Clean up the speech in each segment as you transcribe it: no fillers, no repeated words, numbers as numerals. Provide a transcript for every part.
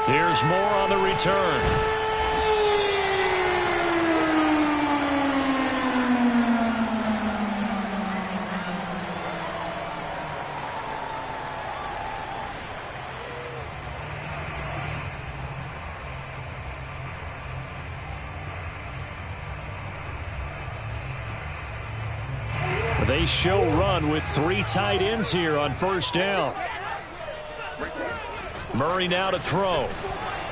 Here's more on the return. They show run with 3 tight ends here on first down. Murray now to throw.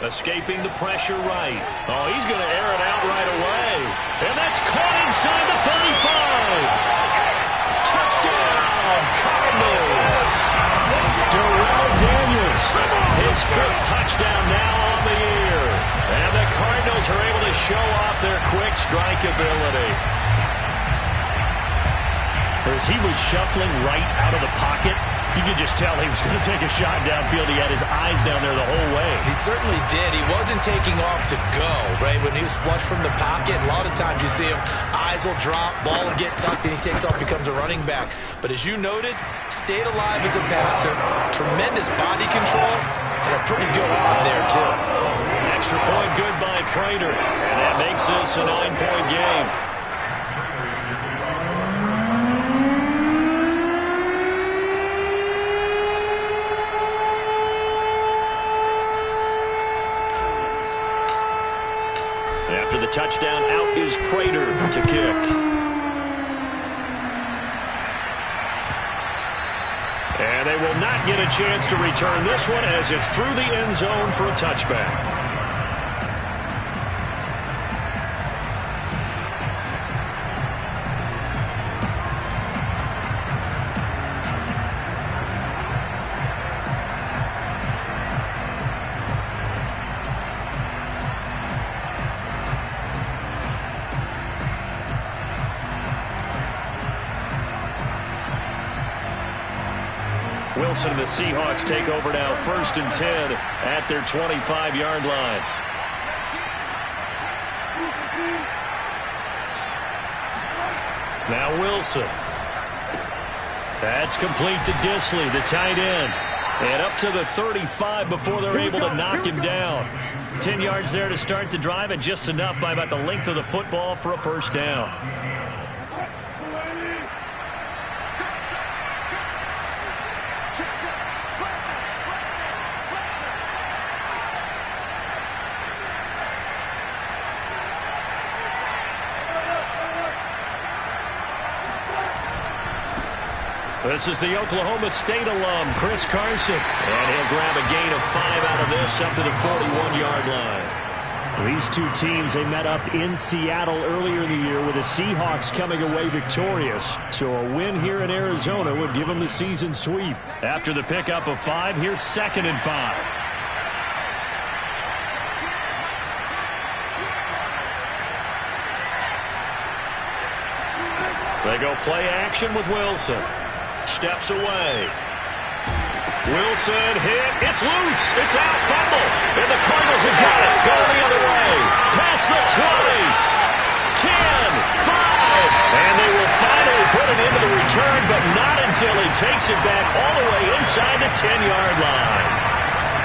Escaping the pressure right. Oh, he's going to air it out right away. And that's caught inside the 35. Touchdown, Cardinals. Darrell Daniels, his 5th touchdown now on the year. And the Cardinals are able to show off their quick strike ability. As he was shuffling right out of the pocket, you could just tell he was going to take a shot downfield. He had his eyes down there the whole way. He certainly did. He wasn't taking off to go, right? When he was flush from the pocket, a lot of times you see him, eyes will drop, ball will get tucked, and he takes off, becomes a running back. But as you noted, stayed alive as a passer, tremendous body control, and a pretty good arm there, too. Extra point good by Prater, and that makes this a 9-point game. After the touchdown, out is Prater to kick. And they will not get a chance to return this one as it's through the end zone for a touchback. Wilson and the Seahawks take over now, 1st and 10 at their 25-yard line. Now Wilson. That's complete to Disley, the tight end. And up to the 35 before they're able to knock him down. 10 yards there to start the drive, and just enough by about the length of the football for a first down. This is the Oklahoma State alum, Chris Carson. And he'll grab a gain of 5 out of this up to the 41-yard line. These two teams, they met up in Seattle earlier in the year with the Seahawks coming away victorious. So a win here in Arizona would give them the season sweep. After the pickup of 5, here's 2nd and 5. They go play action with Wilson. Steps away. Wilson hit. It's loose. It's out. Fumble. And the Cardinals have got it. Going the other way. Past the 20. 10. 5. And they will finally put it into the return, but not until he takes it back all the way inside the 10-yard line.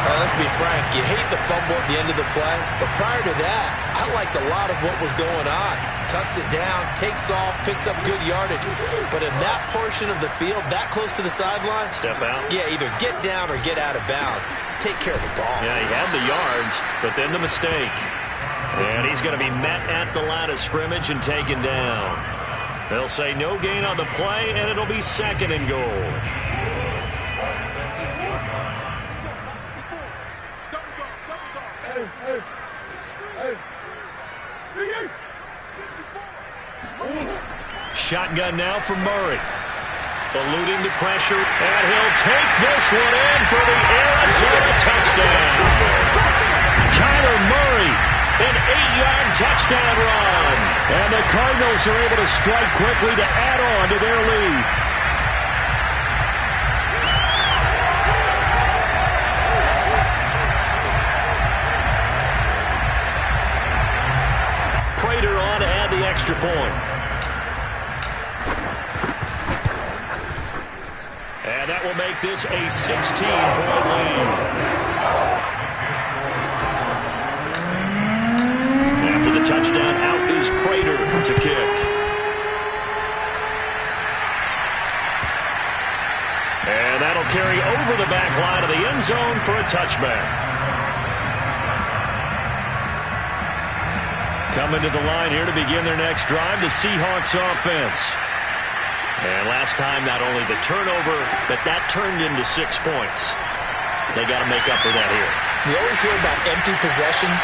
Let's be frank, you hate the fumble at the end of the play, but prior to that, I liked a lot of what was going on. Tucks it down, takes off, picks up good yardage. But in that portion of the field, that close to the sideline, step out. Yeah, either get down or get out of bounds. Take care of the ball. Yeah, he had the yards, but then the mistake. And he's going to be met at the line of scrimmage and taken down. They'll say no gain on the play, and it'll be 2nd and goal. Shotgun now from Murray. Eluding the pressure, and he'll take this one in for the Arizona touchdown. Kyler Murray, an 8-yard touchdown run. And the Cardinals are able to strike quickly to add on to their lead. Prater on to add the extra point. And that will make this a 16-point lead. After the touchdown, out is Prater to kick. And that'll carry over the back line of the end zone for a touchback. Coming to the line here to begin their next drive, the Seahawks offense. And last time, not only the turnover, but that turned into 6 points. They got to make up for that here. You always hear about empty possessions.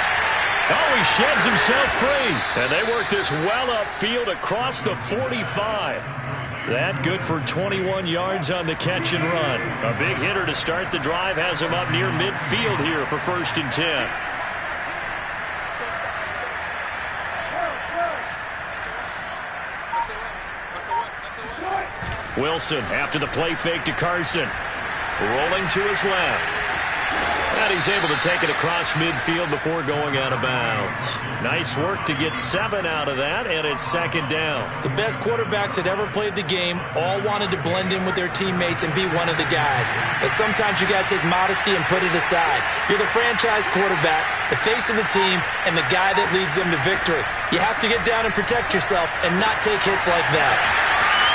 Oh, he sheds himself free. And they work this well upfield across the 45. That good for 21 yards on the catch and run. A big hitter to start the drive has him up near midfield here for 1st and 10. Wilson after the play fake to Carson. Rolling to his left. And he's able to take it across midfield before going out of bounds. Nice work to get 7 out of that, and it's 2nd down. The best quarterbacks that ever played the game all wanted to blend in with their teammates and be one of the guys. But sometimes you got to take modesty and put it aside. You're the franchise quarterback, the face of the team, and the guy that leads them to victory. You have to get down and protect yourself and not take hits like that.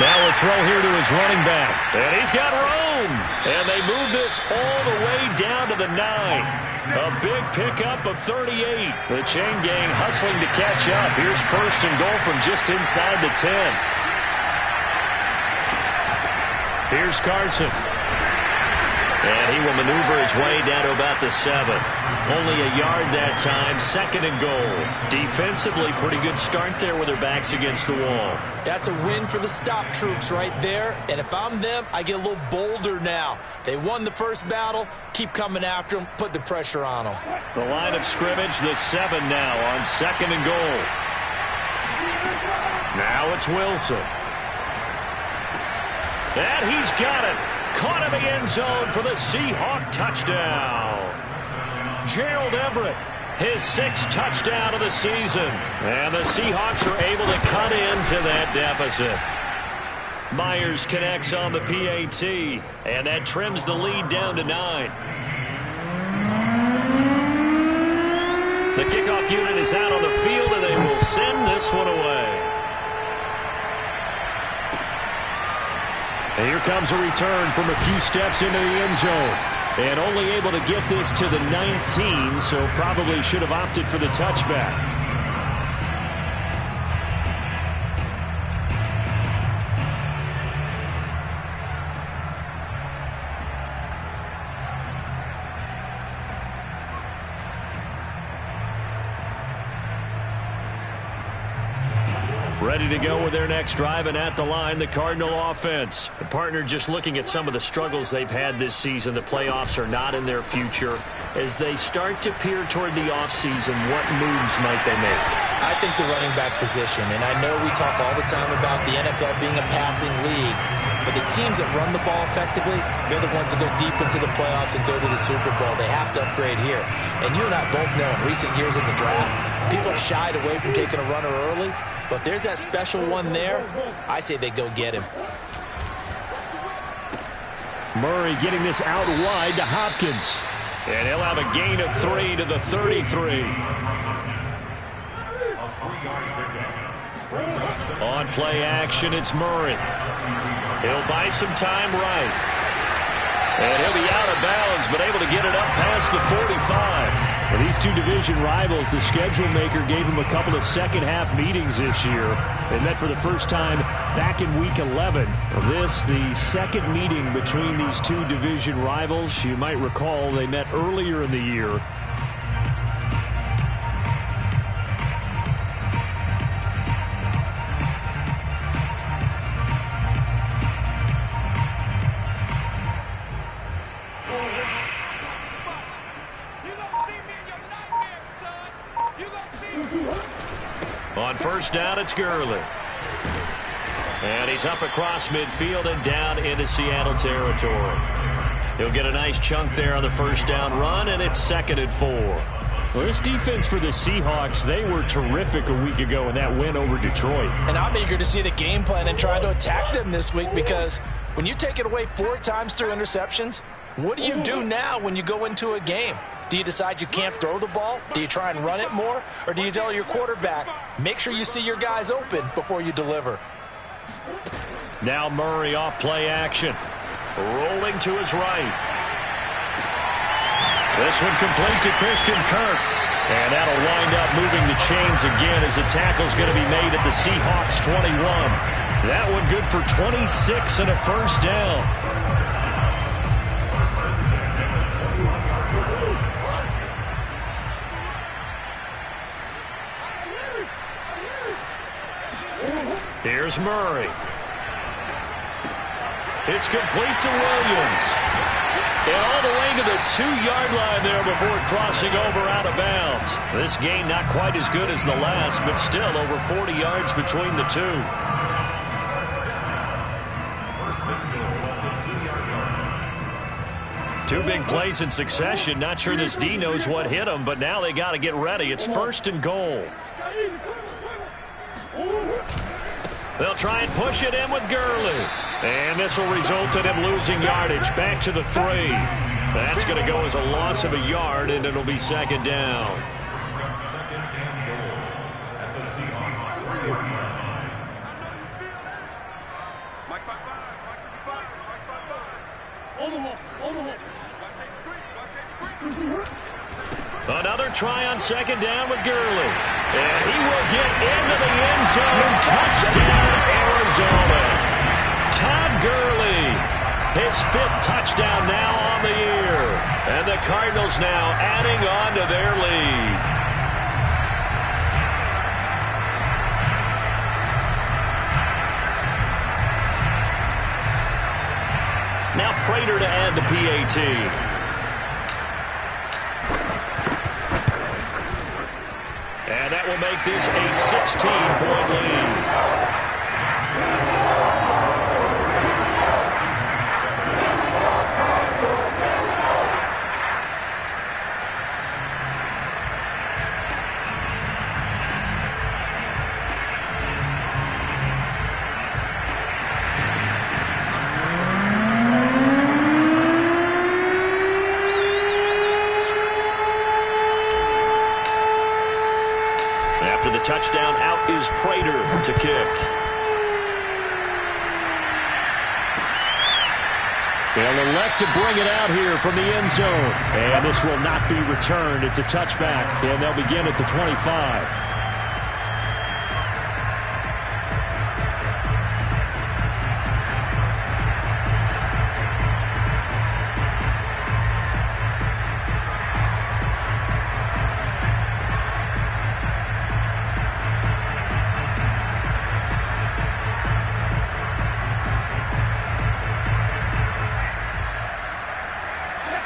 Now a throw here to his running back. And he's got room. And they move this all the way down to the 9. A big pickup of 38. The chain gang hustling to catch up. Here's 1st and goal from just inside the 10. Here's Carson. And he will maneuver his way down to about the 7. Only a yard that time, 2nd and goal. Defensively, pretty good start there with their backs against the wall. That's a win for the stop troops right there. And if I'm them, I get a little bolder now. They won the first battle. Keep coming after them. Put the pressure on them. The line of scrimmage, the 7 now on 2nd and goal. Now it's Wilson. And he's got it. Caught in the end zone for the Seahawk touchdown. Gerald Everett, his 6th touchdown of the season. And the Seahawks are able to cut into that deficit. Myers connects on the PAT, and that trims the lead down to 9. The kickoff unit is out on the field, and they will send this one away. And here comes a return from a few steps into the end zone. And only able to get this to the 19, so probably should have opted for the touchback. Ready to go with their next drive, and at the line, the Cardinal offense. The partner just looking at some of the struggles they've had this season. The playoffs are not in their future. As they start to peer toward the offseason, what moves might they make? I think the running back position, and I know we talk all the time about the NFL being a passing league, but the teams that run the ball effectively, they're the ones that go deep into the playoffs and go to the Super Bowl. They have to upgrade here. And you and I both know in recent years in the draft, people have shied away from taking a runner early. But if there's that special one there, I say they go get him. Murray getting this out wide to Hopkins. And he'll have a gain of 3 to the 33. On play action, it's Murray. He'll buy some time right. And he'll be out of bounds, but able to get it up past the 45. For these two division rivals, the schedule maker gave them a couple of second-half meetings this year. They met for the first time back in Week 11. This, the second meeting between these two division rivals. You might recall they met earlier in the year. On first down, it's Gurley. And he's up across midfield and down into Seattle territory. He'll get a nice chunk there on the first down run, and it's 2nd and 4. Well, this defense for the Seahawks, they were terrific a week ago in that win over Detroit. And I'm eager to see the game plan and try to attack them this week, because when you take it away 4 times through interceptions, what do you do now when you go into a game? Do you decide you can't throw the ball? Do you try and run it more? Or do you tell your quarterback, make sure you see your guys open before you deliver? Now Murray off play action. Rolling to his right. This one complete to Christian Kirk. And that'll wind up moving the chains again as the tackle's going to be made at the Seahawks 21. That one good for 26 and a first down. Here's Murray. It's complete to Williams. And all the way to the 2-yard line there before crossing over out of bounds. This game not quite as good as the last, but still over 40 yards between the two. Two big plays in succession. Not sure this D knows what hit him, but now they got to get ready. It's first and goal. They'll try and push it in with Gurley. And this will result in him losing yardage back to the 3. That's going to go as a loss of a yard, and it'll be second down. Another try on second down with Gurley. And he will get into the end zone. Touchdown, Arizona. Todd Gurley, his 5th touchdown now on the year. And the Cardinals now adding on to their lead. Now Prater to add the PAT. And that will make this a 16-point lead. Touchdown, out is Prater to kick. They'll elect to bring it out here from the end zone. And this will not be returned. It's a touchback, and they'll begin at the 25.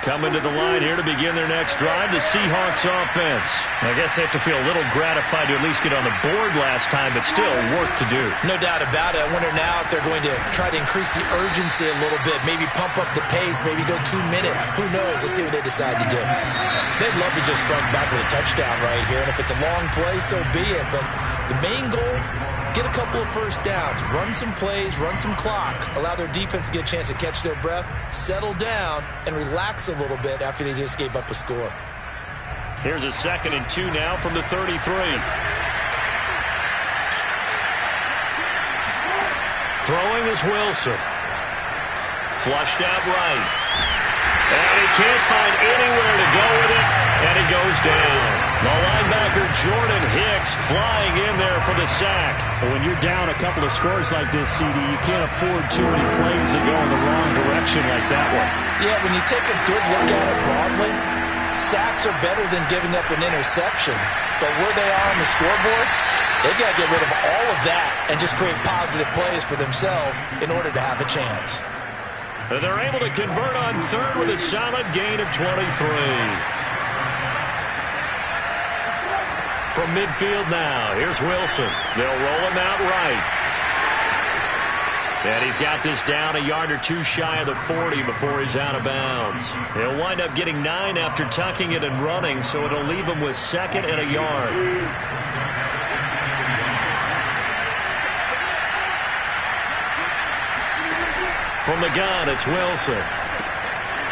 Coming to the line here to begin their next drive, the Seahawks offense. I guess they have to feel a little gratified to at least get on the board last time, but still work to do. No doubt about it. I wonder now if they're going to try to increase the urgency a little bit, maybe pump up the pace, maybe go 2 minutes. Who knows? Let's see what they decide to do. They'd love to just strike back with a touchdown right here, and if it's a long play, so be it. But the main goal, get a couple of first downs, run some plays, run some clock, allow their defense to get a chance to catch their breath, settle down, and relax a little bit after they just gave up a score. Here's a 2nd and 2 now from the 33. Throwing is Wilson. Flushed out right. And he can't find anywhere to go with it, and he goes down. The linebacker Jordan Hicks flying in there for the sack. When you're down a couple of scores like this, CD, you can't afford too many plays that go in the wrong direction like that one. Yeah, when you take a good look at it broadly, sacks are better than giving up an interception. But where they are on the scoreboard, they've got to get rid of all of that and just create positive plays for themselves in order to have a chance. And they're able to convert on 3rd with a solid gain of 23. From midfield now, here's Wilson. They'll roll him out right. And he's got this down a yard or 2 shy of the 40 before he's out of bounds. He'll wind up getting 9 after tucking it and running, so it'll leave him with 2nd and a yard. From the gun, it's Wilson.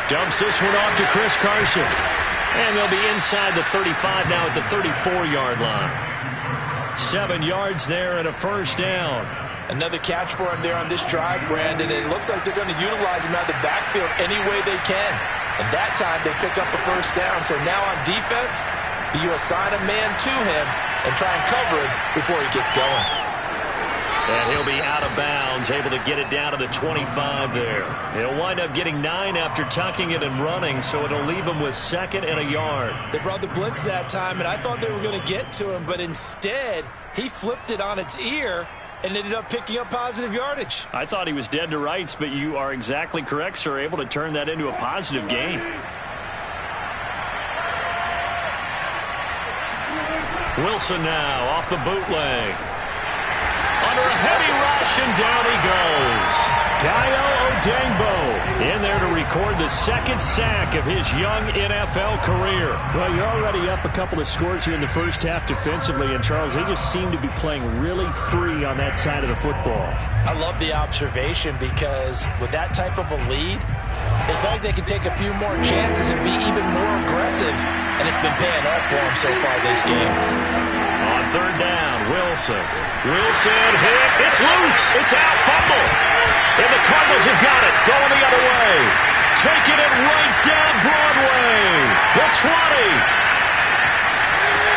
Dumps this one off to Chris Carson. And they'll be inside the 35 now at the 34-yard line. 7 yards there and a first down. Another catch for him there on this drive, Brandon. It looks like they're going to utilize him out of the backfield any way they can. And that time they pick up a first down. So now on defense, do you assign a man to him and try and cover him before he gets going? And he'll be out of bounds, able to get it down to the 25 there. He'll wind up getting 9 after tucking it and running, so it'll leave him with 2nd and a yard. They brought the blitz that time, and I thought they were going to get to him, but instead he flipped it on its ear and ended up picking up positive yardage. I thought he was dead to rights, but you are exactly correct, sir, able to turn that into a positive gain. Wilson now off the bootleg. Under a heavy rush, and down he goes. Dio Odengbo in there to record the 2nd sack of his young NFL career. Well, you're already up a couple of scores here in the first half defensively, and Charles, they just seem to be playing really free on that side of the football. I love the observation because with that type of a lead, they feel like they can take a few more chances and be even more aggressive, and it's been paying off for them so far this game. On 3rd down, Wilson hit. It's loose. It's out. Fumble. And the Cardinals have got it. Going the other way. Taking it right down Broadway. The 20.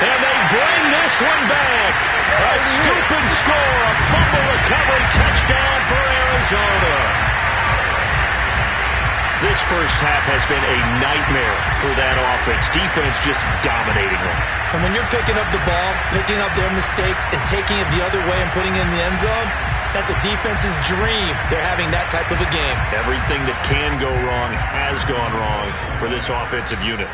And they bring this one back. A scoop and score. A fumble recovery touchdown for Arizona. This first half has been a nightmare for that offense. Defense just dominating them. And when you're picking up the ball, picking up their mistakes, and taking it the other way and putting it in the end zone, that's a defense's dream. They're having that type of a game. Everything that can go wrong has gone wrong for this offensive unit.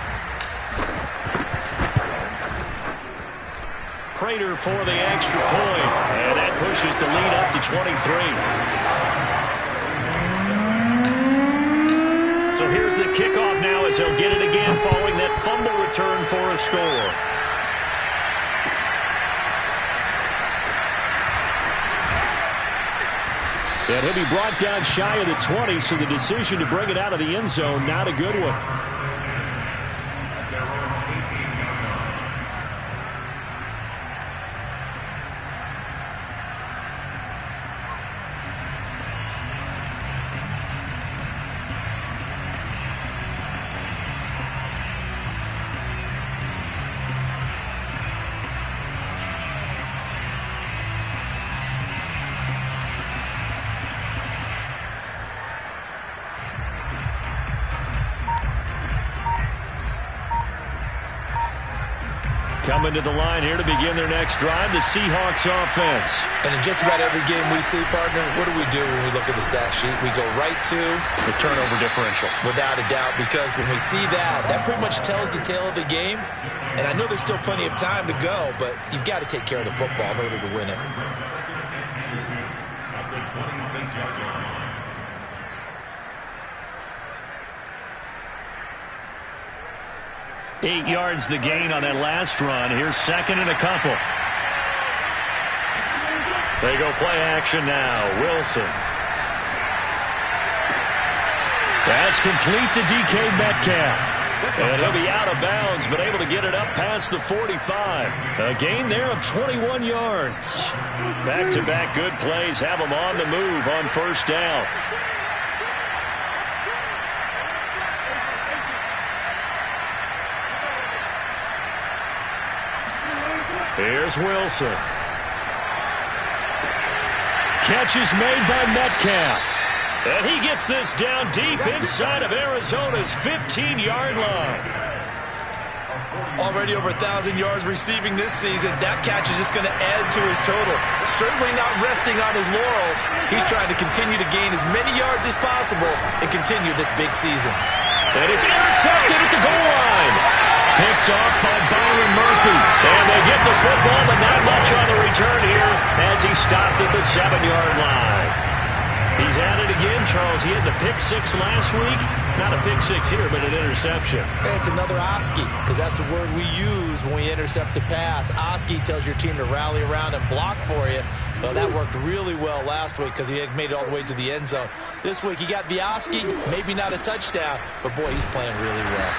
Prater for the extra point. And that pushes the lead up to 23. So here's the kickoff now as they'll get it again following that fumble return for a score. And he'll be brought down shy of the 20, so the decision to bring it out of the end zone, not a good one. Coming to the line here to begin their next drive, the Seahawks offense. And in just about every game we see, partner, what do when we look at the stat sheet? We go right to the turnover differential. Without a doubt, because when we see that, that pretty much tells the tale of the game. And I know there's still plenty of time to go, but you've got to take care of the football in order to win it. At the 26-yard line. 8 yards the gain on that last run. Here's 2nd and a couple. They go play action now. Wilson. That's complete to DK Metcalf. And he'll be out of bounds, but able to get it up past the 45. A gain there of 21 yards. Back-to-back good plays have them on the move on first down. Here's Wilson. Catch is made by Metcalf. And he gets this down deep inside of Arizona's 15-yard line. Already over 1,000 yards receiving this season. That catch is just going to add to his total. Certainly not resting on his laurels. He's trying to continue to gain as many yards as possible and continue this big season. And it's intercepted at the goal line. Picked off by Byron Murphy. And they get the football, but not much on the return here as he stopped at the 7-yard line. He's at it again, Charles. He had the pick 6 last week. Not a pick 6 here, but an interception. It's another Oski, because that's the word we use when we intercept a pass. Oski tells your team to rally around and block for you. Well, that worked really well last week because he had made it all the way to the end zone. This week he got the Oski, maybe not a touchdown, but boy, he's playing really well.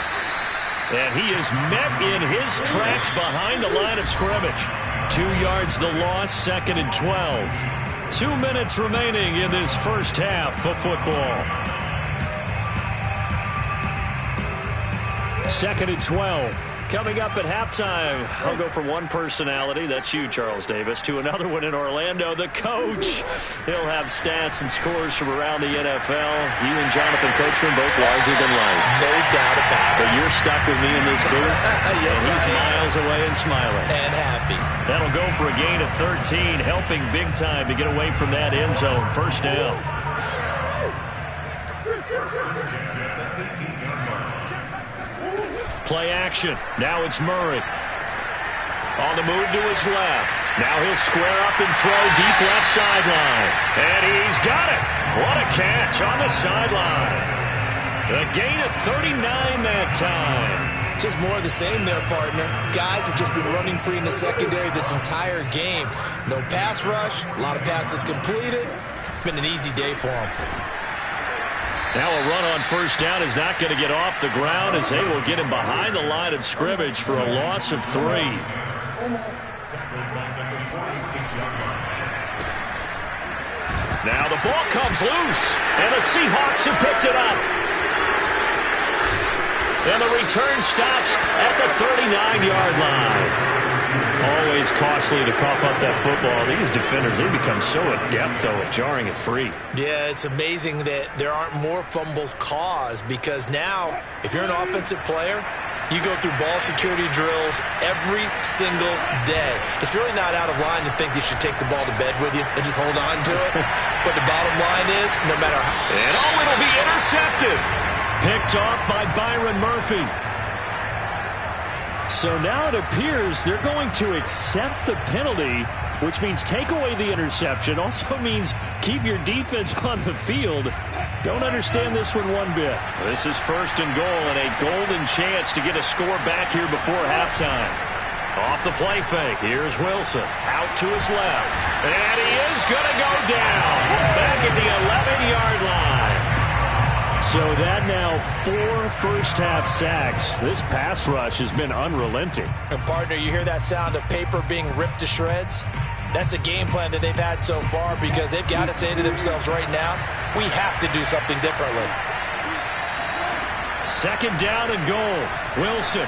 And he is met in his tracks behind the line of scrimmage. 2 yards the loss, 2nd and 12. 2 minutes remaining in this first half of football. 2nd and 12. Coming up at halftime, I'll go from one personality, that's you, Charles Davis, to another one in Orlando, the coach. He'll have stats and scores from around the NFL. You and Jonathan Coachman both larger than life. No doubt about it. But you're stuck with me in this booth, yes, and he's miles away and smiling. And happy. That'll go for a gain of 13, helping big time to get away from that end zone. First down. Play action. Now it's Murray. On the move to his left. Now he'll square up and throw deep left sideline. And he's got it. What a catch on the sideline. A gain of 39 that time. Just more of the same there, partner. Guys have just been running free in the secondary this entire game. No pass rush. A lot of passes completed. Been an easy day for them. Now a run on first down is not going to get off the ground as they will get him behind the line of scrimmage for a loss of 3. Now the ball comes loose, and the Seahawks have picked it up. And the return stops at the 39-yard line. Always costly to cough up that football. These defenders, they become so adept, though, at jarring it free. Yeah, it's amazing that there aren't more fumbles caused because now, if you're an offensive player, you go through ball security drills every single day. It's really not out of line to think you should take the ball to bed with you and just hold on to it. But the bottom line is, no matter how... And it'll be intercepted. Picked off by Byron Murphy. So now it appears they're going to accept the penalty, which means take away the interception. Also means keep your defense on the field. Don't understand this one bit. This is 1st and goal and a golden chance to get a score back here before halftime. Off the play fake. Here's Wilson. Out to his left. And he is going to go down. Back at the 11-yard line. So that now 4 first-half sacks. This pass rush has been unrelenting. And, partner, you hear that sound of paper being ripped to shreds? That's a game plan that they've had so far because they've got to say to themselves right now, we have to do something differently. 2nd down and goal. Wilson,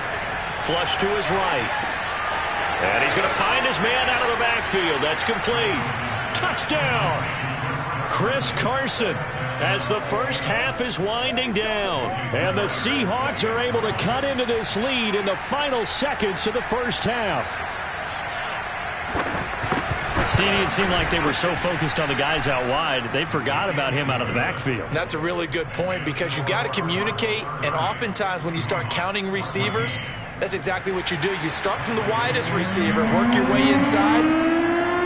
flush to his right. And he's going to find his man out of the backfield. That's complete. Touchdown! Chris Carson, as the first half is winding down. And the Seahawks are able to cut into this lead in the final seconds of the first half. CD, it seemed like they were so focused on the guys out wide, they forgot about him out of the backfield. That's a really good point because you've got to communicate, and oftentimes when you start counting receivers, that's exactly what you do. You start from the widest receiver, work your way inside.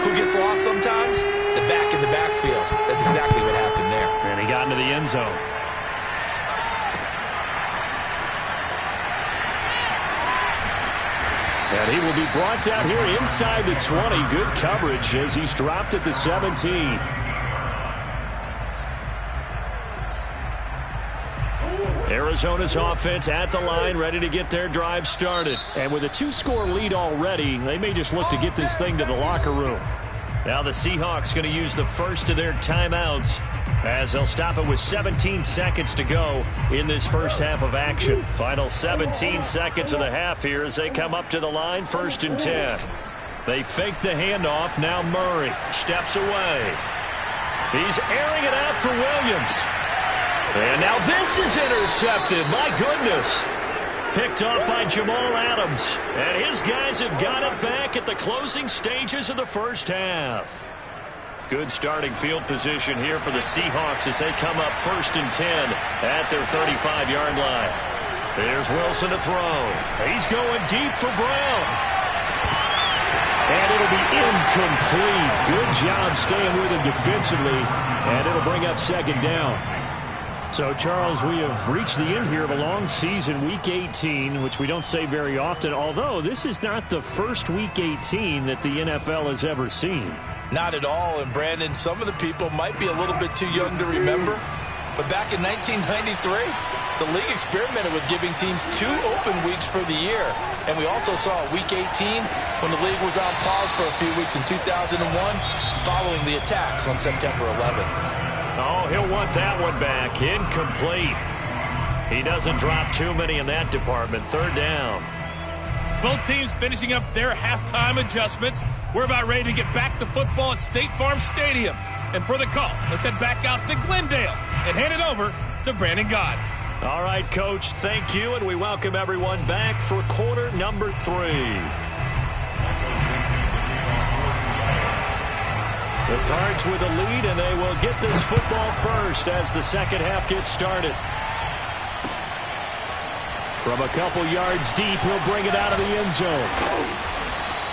Who gets lost sometimes? The back in the backfield. That's exactly what happened there. And he got into the end zone. And he will be brought down here inside the 20. Good coverage as he's dropped at the 17. Arizona's offense at the line, ready to get their drive started. And with a 2-score lead already, they may just look to get this thing to the locker room. Now the Seahawks going to use the first of their timeouts as they'll stop it with 17 seconds to go in this first half of action. Final 17 seconds of the half here as they come up to the line, 1st and 10. They fake the handoff. Now Murray steps away. He's airing it out for Williams. And now this is intercepted. My goodness. Picked off by Jamal Adams. And his guys have got it back at the closing stages of the first half. Good starting field position here for the Seahawks as they come up 1st and 10 at their 35-yard line. There's Wilson to throw. He's going deep for Brown. And it'll be incomplete. Good job staying with him defensively. And it'll bring up 2nd down. So, Charles, we have reached the end here of a long season, Week 18, which we don't say very often, although this is not the first Week 18 that the NFL has ever seen. Not at all, and Brandon, some of the people might be a little bit too young to remember, but back in 1993, The league experimented with giving teams 2 open weeks for the year. And we also saw Week 18 when the league was on pause for a few weeks in 2001 following the attacks on September 11th. Oh, he'll want that one back. Incomplete. He doesn't drop too many in that department. 3rd down. Both teams finishing up their halftime adjustments. We're about ready to get back to football at State Farm Stadium. And for the call, let's head back out to Glendale and hand it over to Brandon Gott. All right, Coach, thank you, and we welcome everyone back for quarter number 3. The Cards with the lead, and they will get this football first as the second half gets started. From a couple yards deep, he'll bring it out of the end zone.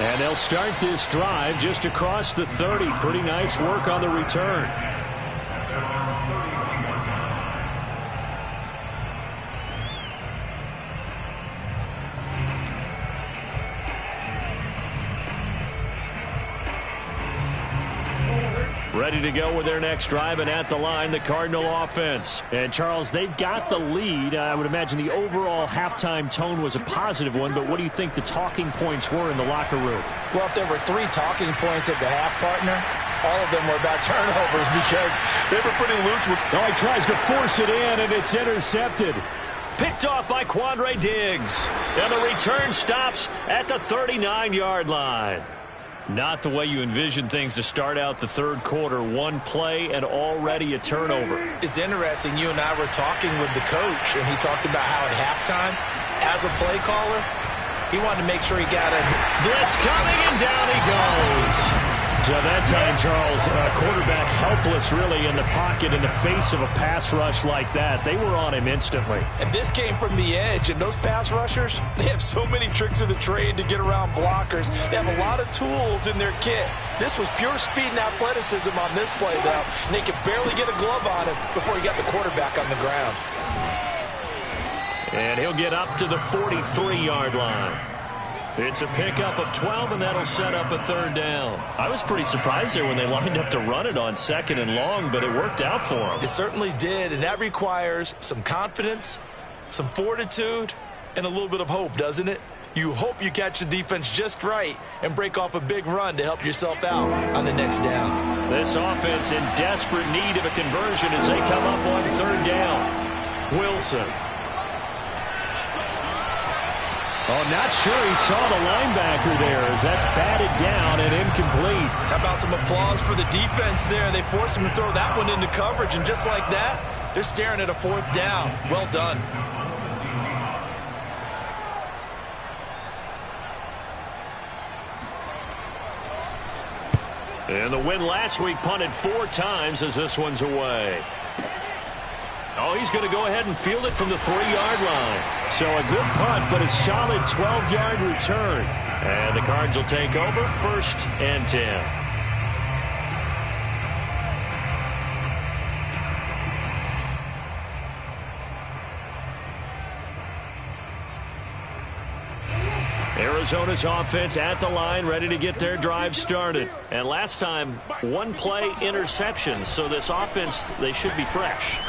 And they'll start this drive just across the 30. Pretty nice work on the return. Ready to go with their next drive, and at the line, the Cardinal offense. And, Charles, they've got the lead. I would imagine the overall halftime tone was a positive one, but what do you think the talking points were in the locker room? Well, if there were 3 talking points at the half, partner, all of them were about turnovers because they were pretty loose with... Oh, he tries to force it in, and it's intercepted. Picked off by Quandre Diggs. And the return stops at the 39-yard line. Not the way you envision things to start out the third quarter. 1 play and already a turnover. It's interesting. You and I were talking with the coach, and he talked about how at halftime, as a play caller, he wanted to make sure he got a blitz coming, and down he goes. So that time, Charles, quarterback helpless really in the pocket in the face of a pass rush like that. They were on him instantly. And this came from the edge, and those pass rushers, they have so many tricks of the trade to get around blockers. They have a lot of tools in their kit. This was pure speed and athleticism on this play, though, and they could barely get a glove on him before he got the quarterback on the ground. And he'll get up to the 43-yard line. It's a pickup of 12, and that'll set up a 3rd down. I was pretty surprised there when they lined up to run it on 2nd and long, but it worked out for them. It certainly did, and that requires some confidence, some fortitude, and a little bit of hope, doesn't it? You hope you catch the defense just right and break off a big run to help yourself out on the next down. This offense in desperate need of a conversion as they come up on 3rd down. Wilson. Oh, not sure he saw the linebacker there as that's batted down and incomplete. How about some applause for the defense there? They forced him to throw that one into coverage, and just like that, they're staring at a 4th down. Well done. And the win last week punted 4 times as this one's away. Oh, he's going to go ahead and field it from the 3-yard line. So a good punt, but a solid 12-yard return. And the Cards will take over 1st and 10. Arizona's offense at the line, ready to get their drive started. And last time, 1-play interception. So this offense, they should be fresh.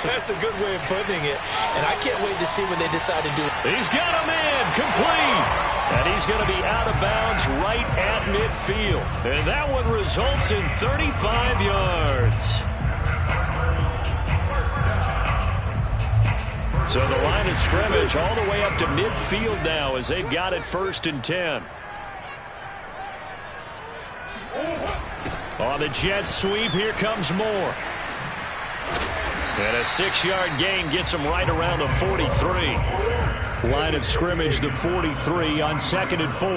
That's a good way of putting it. And I can't wait to see what they decide to do. He's got him in, complete. And he's going to be out of bounds right at midfield. And that one results in 35 yards. So the line of scrimmage all the way up to midfield now as they've got it 1st and 10. On the jet sweep, here comes Moore. And a 6-yard gain gets him right around the 43. Line of scrimmage, the 43 on 2nd and 4.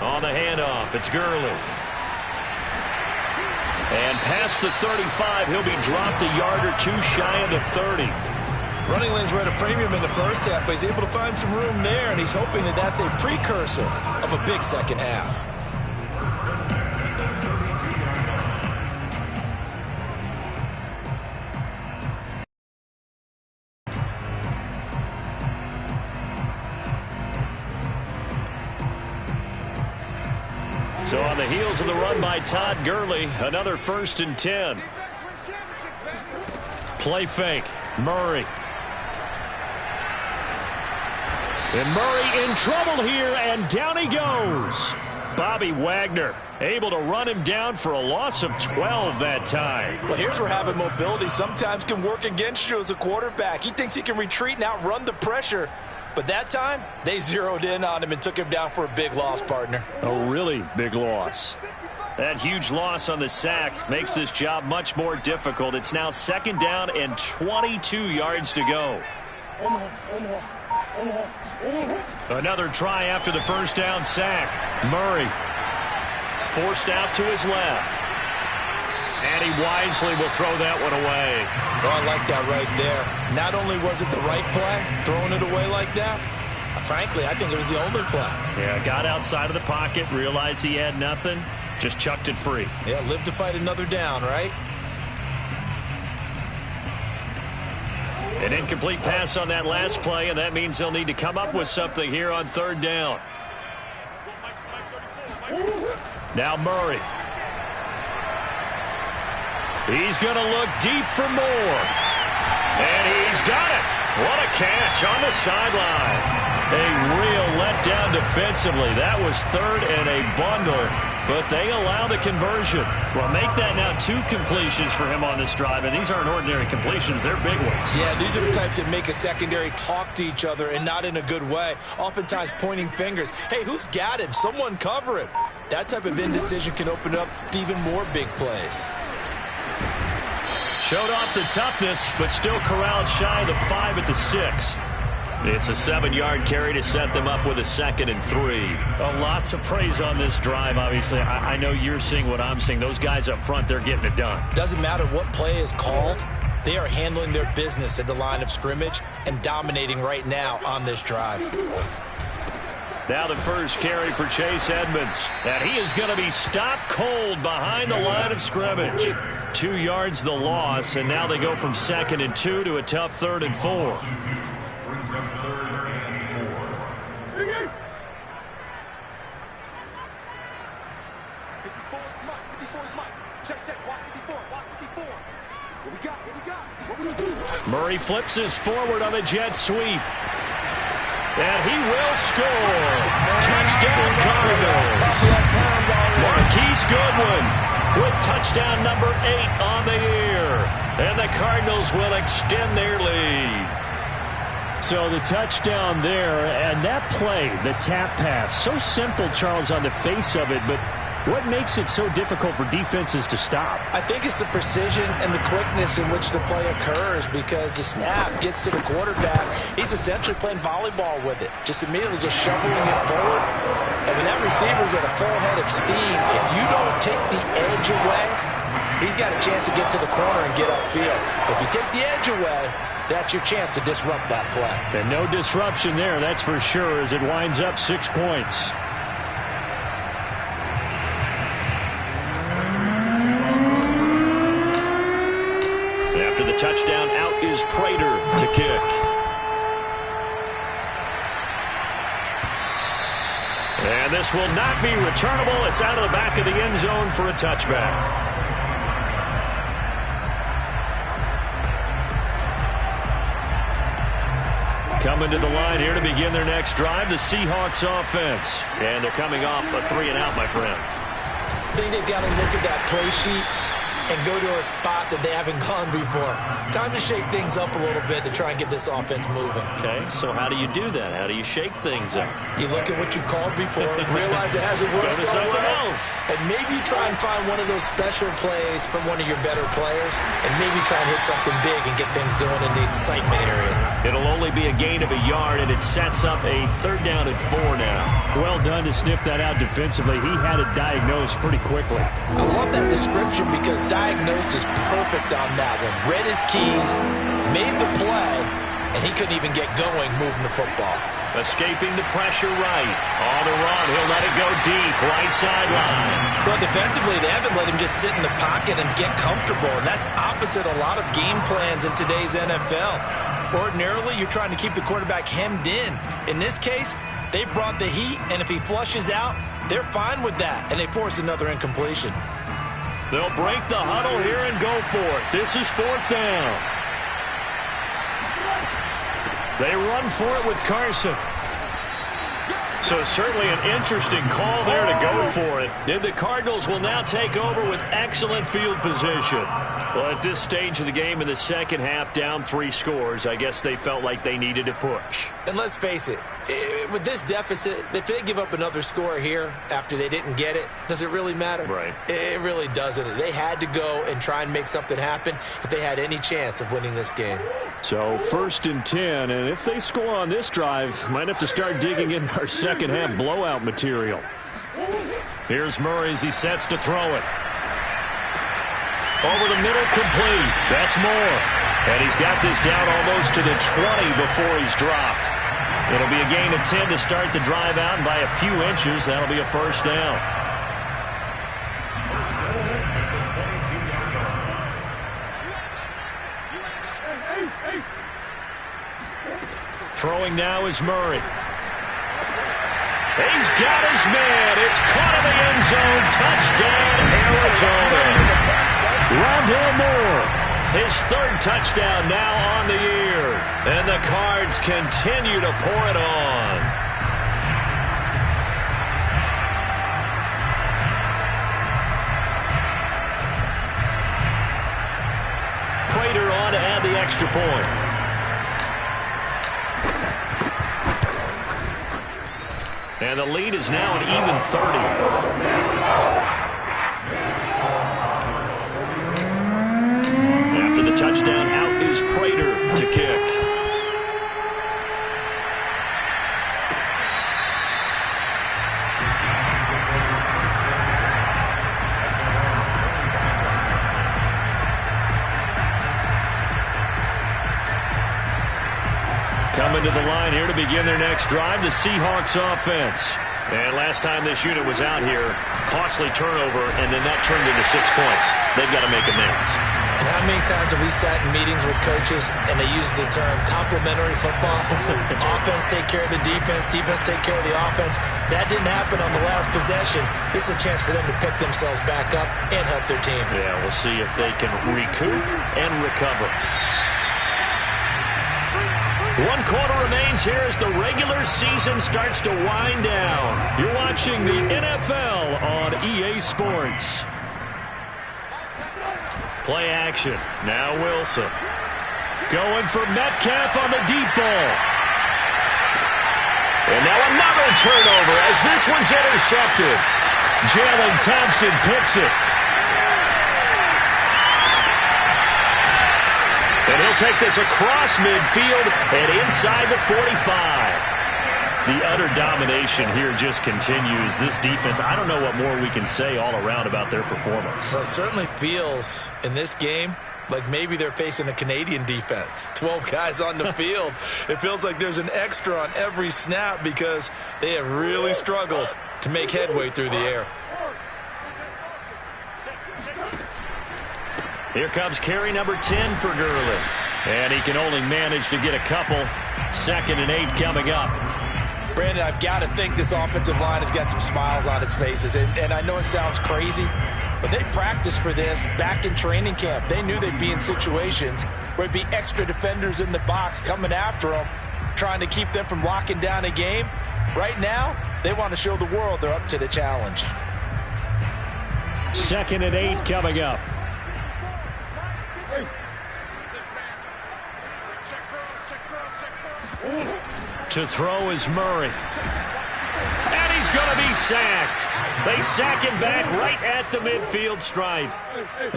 On the handoff, it's Gurley. And past the 35, he'll be dropped a yard or 2 shy of the 30. Running lanes were at a premium in the first half, but he's able to find some room there, and he's hoping that that's a precursor of a big second half. So on the heels of the run by Todd Gurley, another 1st and 10. Play fake. Murray. And Murray in trouble here, and down he goes. Bobby Wagner able to run him down for a loss of 12 that time. Well, here's where having mobility sometimes can work against you as a quarterback. He thinks he can retreat and outrun the pressure. But that time, they zeroed in on him and took him down for a big loss, partner. A really big loss. That huge loss on the sack makes this job much more difficult. It's now 2nd down and 22 yards to go. Another try after the first down sack. Murray forced out to his left. And he wisely will throw that one away. Oh, I like that right there. Not only was it the right play, throwing it away like that, frankly, I think it was the only play. Yeah, got outside of the pocket, realized he had nothing, just chucked it free. Yeah, live to fight another down, right? An incomplete pass on that last play, and that means they'll need to come up with something here on 3rd down. Now Murray. He's going to look deep for more. And he's got it. What a catch on the sideline. A real letdown defensively. That was 3rd and a bundle, but they allow the conversion. Well, make that now 2 completions for him on this drive, and these aren't ordinary completions. They're big ones. Yeah, these are the types that make a secondary talk to each other, and not in a good way. Oftentimes pointing fingers. Hey, who's got him? Someone cover him. That type of indecision can open up to even more big plays. Showed off the toughness, but still corralled shy of the 5 at the 6. It's a 7-yard carry to set them up with a 2nd and 3. A lot to praise on this drive, obviously. I know you're seeing what I'm seeing. Those guys up front, they're getting it done. Doesn't matter what play is called. They are handling their business at the line of scrimmage and dominating right now on this drive. Now the first carry for Chase Edmonds. And he is going to be stopped cold behind the line of scrimmage. 2 yards the loss, and now they go from 2nd and 2 to a tough 3rd and 4. Murray flips his forward on a jet sweep. And he will score. Touchdown Cardinals. Marquise Goodwin with touchdown number 8 on the year. And the Cardinals will extend their lead. So the touchdown there, and that play, the tap pass, so simple, Charles, on the face of it, but what makes it so difficult for defenses to stop? I think it's the precision and the quickness in which the play occurs, because the snap gets to the quarterback. He's essentially playing volleyball with it, just immediately just shoveling it forward. And when that receiver's at a full head of steam, if you don't take the edge away, he's got a chance to get to the corner and get upfield. But if you take the edge away, that's your chance to disrupt that play. And no disruption there, that's for sure, as it winds up 6 points. After the touchdown, out is Prater to kick. And this will not be returnable. It's out of the back of the end zone for a touchback. Coming to the line here to begin their next drive, the Seahawks offense. And they're coming off a 3-and-out, my friend. I think they've got to look at that play sheet and go to a spot that they haven't gone before. Time to shake things up a little bit to try and get this offense moving. Okay, so how do you do that? How do you shake things up? You look at what you've called before, realize it hasn't worked Go to so something well, else. and maybe try and find one of those special plays from one of your better players, and maybe try and hit something big and get things going in the excitement area. It'll only be a gain of a yard, and it sets up a 3rd down and 4 now. Well done to sniff that out defensively. He had it diagnosed pretty quickly. I love that description, because diagnosed is perfect on that one. Read his keys, made the play, and he couldn't even get going moving the football. Escaping the pressure right. On the run, he'll let it go deep, right sideline. Well, defensively, they haven't let him just sit in the pocket and get comfortable, and that's opposite a lot of game plans in today's NFL. Ordinarily, you're trying to keep the quarterback hemmed in. In this case, they brought the heat, and if he flushes out, they're fine with that, and they force another incompletion. They'll break the huddle here and go for it. This is 4th down. They run for it with Carson. So certainly an interesting call there to go for it. And the Cardinals will now take over with excellent field position. Well, at this stage of the game in the second half, down 3 scores, I guess they felt like they needed to push. And let's face it, with this deficit, if they give up another score here after they didn't get it, does it really matter? Right. It really doesn't. They had to go and try and make something happen if they had any chance of winning this game. So 1st and 10, and if they score on this drive, might have to start digging in our second half blowout material. Here's Murray as he sets to throw it. Over the middle, complete. That's Moore. And he's got this down almost to the 20 before he's dropped. It'll be a gain of 10 to start the drive out, and by a few inches, that'll be a 1st down. Throwing now is Murray. He's got his man. It's caught in the end zone. Touchdown, Arizona. Rondale Moore, his 3rd touchdown now on the year. And the Cards continue to pour it on. Prater on to add the extra point. And the lead is now an even 30. After the touchdown, out is Prater to kick. Coming to the line here to begin their next drive, the Seahawks offense. And last time this unit was out here, costly turnover, and then that turned into 6 points. They've got to make amends. And how many times have we sat in meetings with coaches and they use the term complementary football? Offense take care of the defense, defense take care of the offense. That didn't happen on the last possession. This is a chance for them to pick themselves back up and help their team. Yeah, we'll see if they can recoup and recover. 1 quarter remains here as the regular season starts to wind down. You're watching the NFL on EA Sports. Play action. Now Wilson. Going for Metcalf on the deep ball. And now another turnover as this one's intercepted. Jalen Thompson picks it. And he'll take this across midfield and inside the 45. The utter domination here just continues. This defense, I don't know what more we can say all around about their performance. Well, it certainly feels in this game like maybe they're facing a Canadian defense. 12 guys on the field. It feels like there's an extra on every snap because they have really struggled to make headway through the air. Here comes carry number 10 for Gurley. And he can only manage to get a couple. 2nd and 8 coming up. Brandon, I've got to think this offensive line has got some smiles on its faces. And I know it sounds crazy, but they practiced for this back in training camp. They knew they'd be in situations where it'd be extra defenders in the box coming after them, trying to keep them from locking down a game. Right now, they want to show the world they're up to the challenge. 2nd and 8 coming up. To throw is Murray. And he's going to be sacked. They sack him back right at the midfield stripe.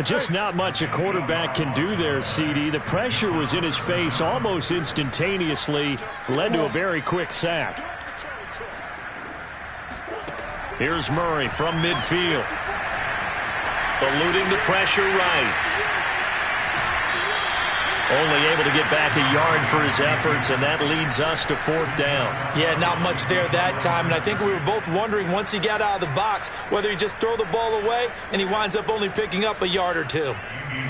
Just not much a quarterback can do there, CD. The pressure was in his face almost instantaneously. Led to a very quick sack. Here's Murray from midfield. Eluding the pressure right. Only able to get back a yard for his efforts, and that leads us to 4th down. Yeah, not much there that time, and I think we were both wondering once he got out of the box whether he just throw the ball away, and he winds up only picking up a yard or 2.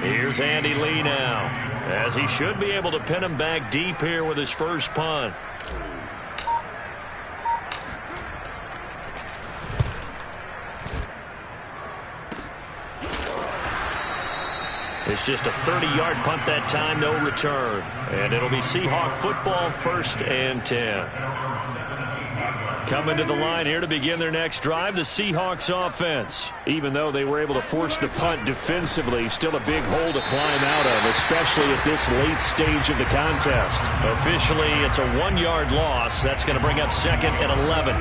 Here's Andy Lee now, as he should be able to pin him back deep here with his first punt. It's just a 30-yard punt that time, no return. And it'll be Seahawk football, 1st and 10. Coming to the line here to begin their next drive, the Seahawks offense. Even though they were able to force the punt defensively, still a big hole to climb out of, especially at this late stage of the contest. Officially, it's a 1-yard loss. That's going to bring up 2nd and 11.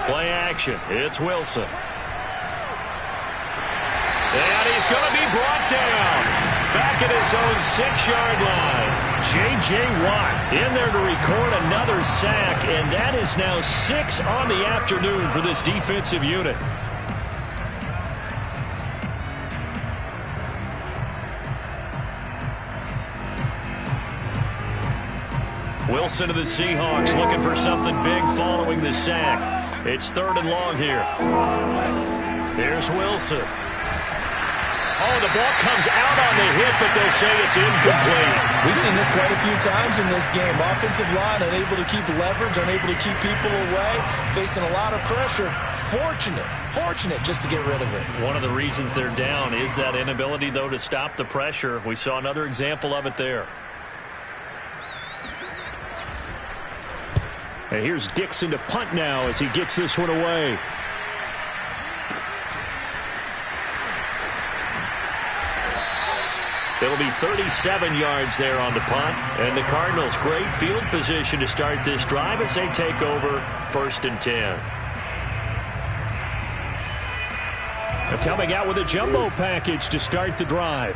Play action. It's Wilson. And he's going to be brought down. Back at his own 6-yard line. J.J. Watt in there to record another sack, and that is now 6 on the afternoon for this defensive unit. Wilson of the Seahawks looking for something big following the sack. It's 3rd and long here. Here's Wilson. Oh, the ball comes out on the hit, but they'll say it's incomplete. We've seen this quite a few times in this game. Offensive line unable to keep leverage, unable to keep people away, facing a lot of pressure. Fortunate just to get rid of it. One of the reasons they're down is that inability, though, to stop the pressure. We saw another example of it there. And here's Dixon to punt now as he gets this one away. It'll be 37 yards there on the punt. And the Cardinals, great field position to start this drive as they take over 1st and 10. They're coming out with a jumbo package to start the drive.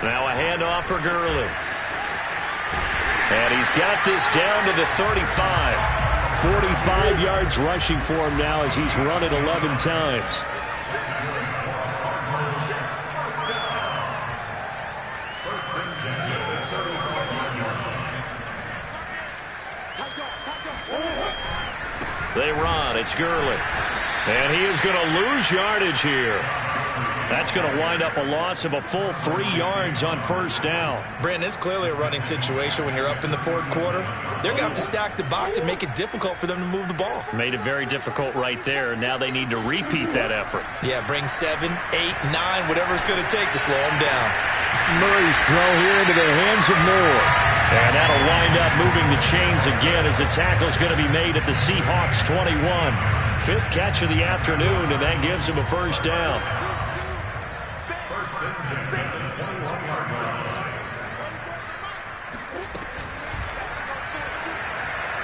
Now a handoff for Gurley. And he's got this down to the 35. 45 yards rushing for him now as he's run it 11 times. They run. It's Gurley. And he is going to lose yardage here. That's going to wind up a loss of a full 3 yards on 1st down. Brandon, it's clearly a running situation when you're up in the 4th quarter. They're going to have to stack the box and make it difficult for them to move the ball. Made it very difficult right there. Now they need to repeat that effort. Yeah, bring 7, 8, 9, whatever it's going to take to slow them down. Murray's throw here into the hands of Moore. And that'll wind up moving the chains again as the tackle's going to be made at the Seahawks 21. 5th catch of the afternoon, and that gives him a 1st down.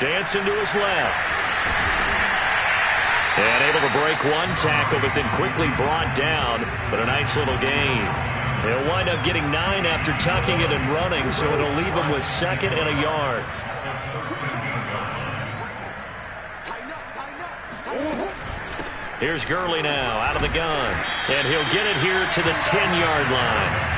Dancing to his left. And able to break one tackle, but then quickly brought down. But a nice little gain. He'll wind up getting 9 after tucking it and running, so it'll leave him with 2nd and a yard. Here's Gurley now out of the gun. And he'll get it here to the 10-yard line.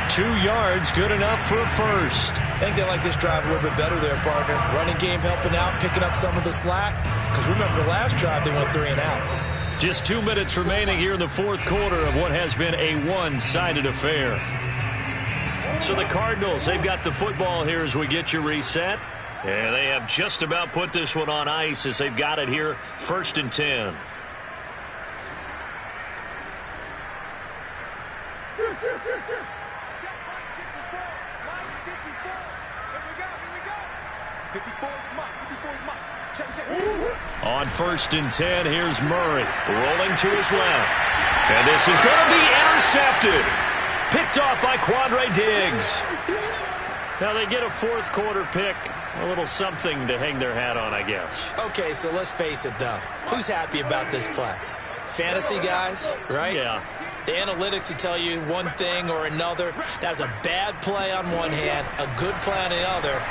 2 yards, good enough for a 1st. I think they like this drive a little bit better there, partner. Running game helping out, picking up some of the slack. Because remember, the last drive they went 3 and out. Just 2 minutes remaining here in the 4th quarter of what has been a one-sided affair. So the Cardinals, they've got the football here as we get you reset. And they have just about put this one on ice as they've got it here, 1st and 10. On 1st and 10, here's Murray rolling to his left. And this is going to be intercepted. Picked off by Quandre Diggs. Now they get a 4th quarter pick. A little something to hang their hat on, I guess. Okay, so let's face it, though. Who's happy about this play? Fantasy guys, right? Yeah. The analytics will tell you one thing or another. That's a bad play on one hand, a good play on the other.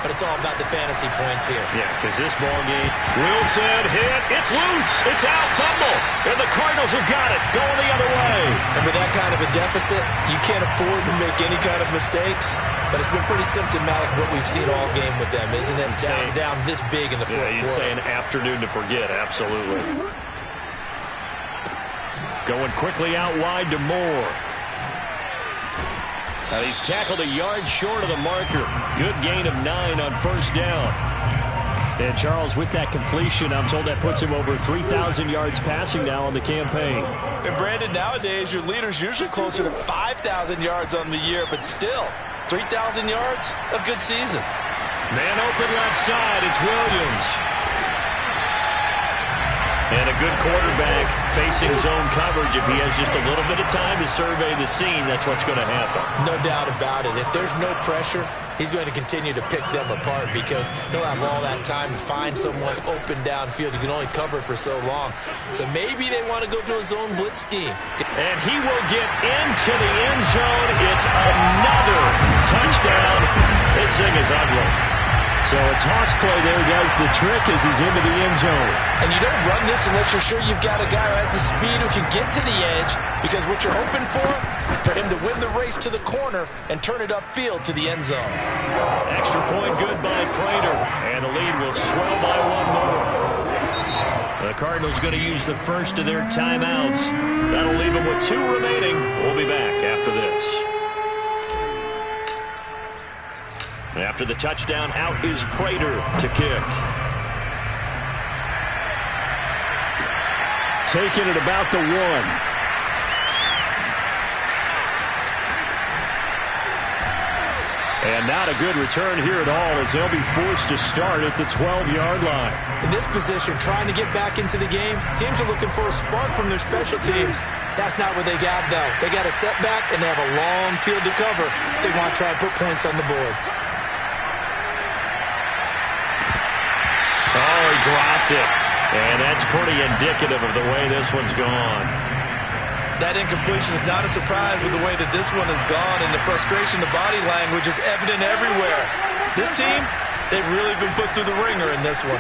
But it's all about the fantasy points here. Yeah, because this ball game, Wilson hit, it's loose, it's out, fumble, and the Cardinals have got it, going the other way. And with that kind of a deficit, you can't afford to make any kind of mistakes. But it's been pretty symptomatic of what we've seen all game with them, isn't it? Down this big in the 4th quarter. You'd say an afternoon to forget, absolutely. Going quickly out wide to Moore. Now he's tackled a yard short of the marker. Good gain of 9 on 1st down. And Charles, with that completion, I'm told that puts him over 3,000 yards passing now on the campaign. And Brandon, nowadays your leader's usually closer to 5,000 yards on the year, but still, 3,000 yards, a good season. Man open left side, it's Williams. And a good quarterback facing zone coverage. If he has just a little bit of time to survey the scene, that's what's going to happen. No doubt about it. If there's no pressure, he's going to continue to pick them apart because he'll have all that time to find someone open downfield. You can only cover for so long. So maybe they want to go to a zone blitz scheme. And he will get into the end zone. It's another touchdown. This thing is ugly. So a toss play there does the trick as he's into the end zone. And you don't run this unless you're sure you've got a guy who has the speed who can get to the edge, because what you're hoping for him to win the race to the corner and turn it upfield to the end zone. Extra point good by Prater, and the lead will swell by one more. The Cardinals going to use the first of their timeouts. That'll leave them with 2 remaining. We'll be back after this. After the touchdown, out is Prater to kick. Taking it about the 1. And not a good return here at all as they'll be forced to start at the 12-yard line. In this position, trying to get back into the game, teams are looking for a spark from their special teams. That's not what they got, though. They got a setback, and they have a long field to cover if they want to try and put points on the board. Oh, he dropped it. And that's pretty indicative of the way this one's gone. That incompletion is not a surprise with the way that this one has gone, and the frustration, the body language is evident everywhere. This team, they've really been put through the ringer in this one.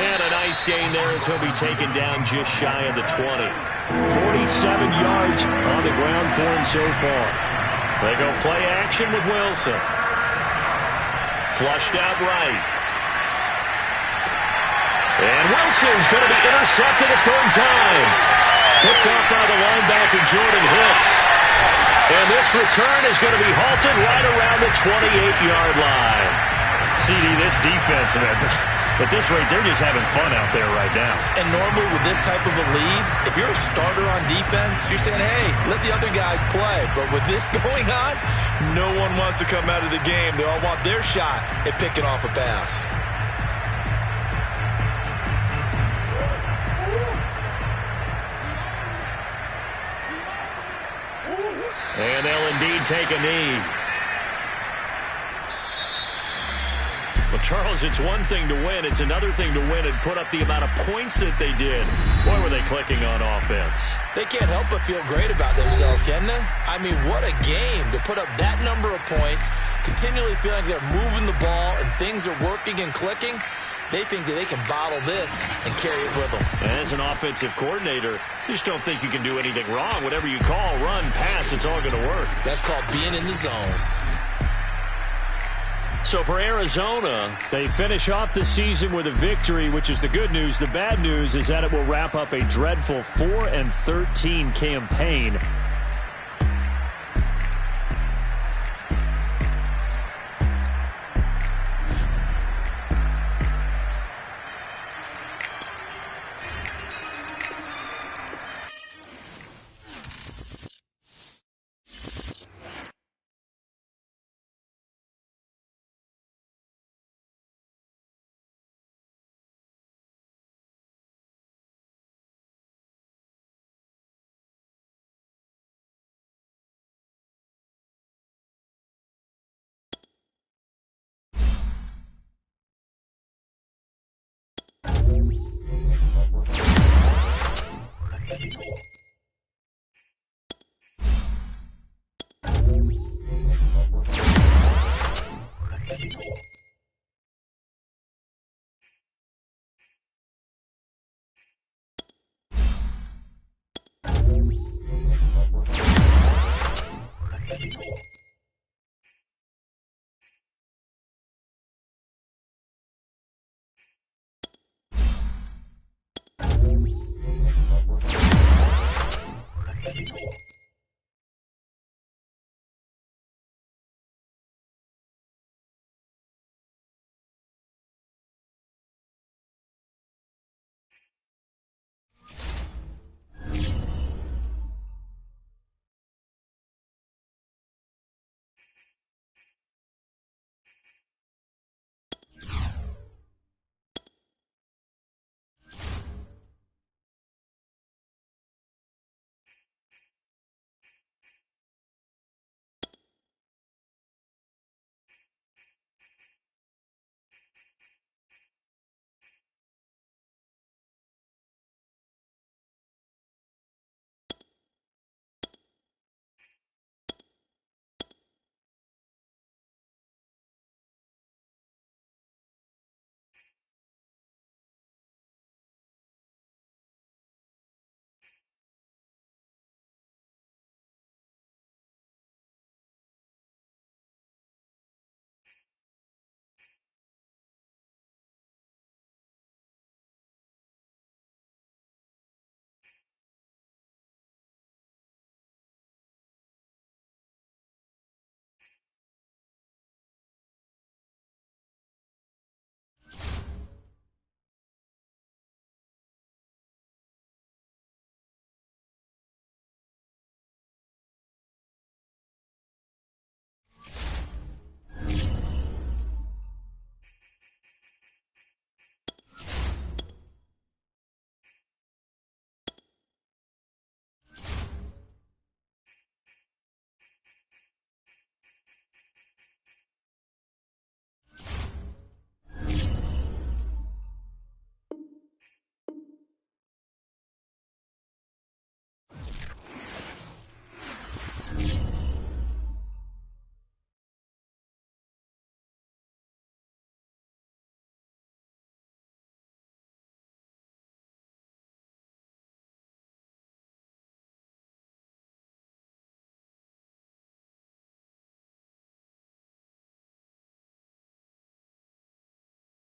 And a nice gain there as he'll be taken down just shy of the 20. 47 yards on the ground for him so far. They go play action with Wilson. Flushed out right. And Wilson's going to be intercepted a third time. Picked off by the linebacker, Jordan Hicks. And this return is going to be halted right around the 28-yard line. CD, this defense, at this rate, they're just having fun out there right now. And normally with this type of a lead, if you're a starter on defense, you're saying, hey, let the other guys play. But with this going on, no one wants to come out of the game. They all want their shot at picking off a pass. And they'll indeed take a knee. Well, Charles, it's one thing to win. It's another thing to win and put up the amount of points that they did. Boy, were they clicking on offense. They can't help but feel great about themselves, can they? I mean, what a game to put up that number of points, continually feeling like they're moving the ball and things are working and clicking. They think that they can bottle this and carry it with them. And as an offensive coordinator, you just don't think you can do anything wrong. Whatever you call, run, pass, it's all going to work. That's called being in the zone. So for Arizona, they finish off the season with a victory, which is the good news. The bad news is that it will wrap up a dreadful 4-13 campaign.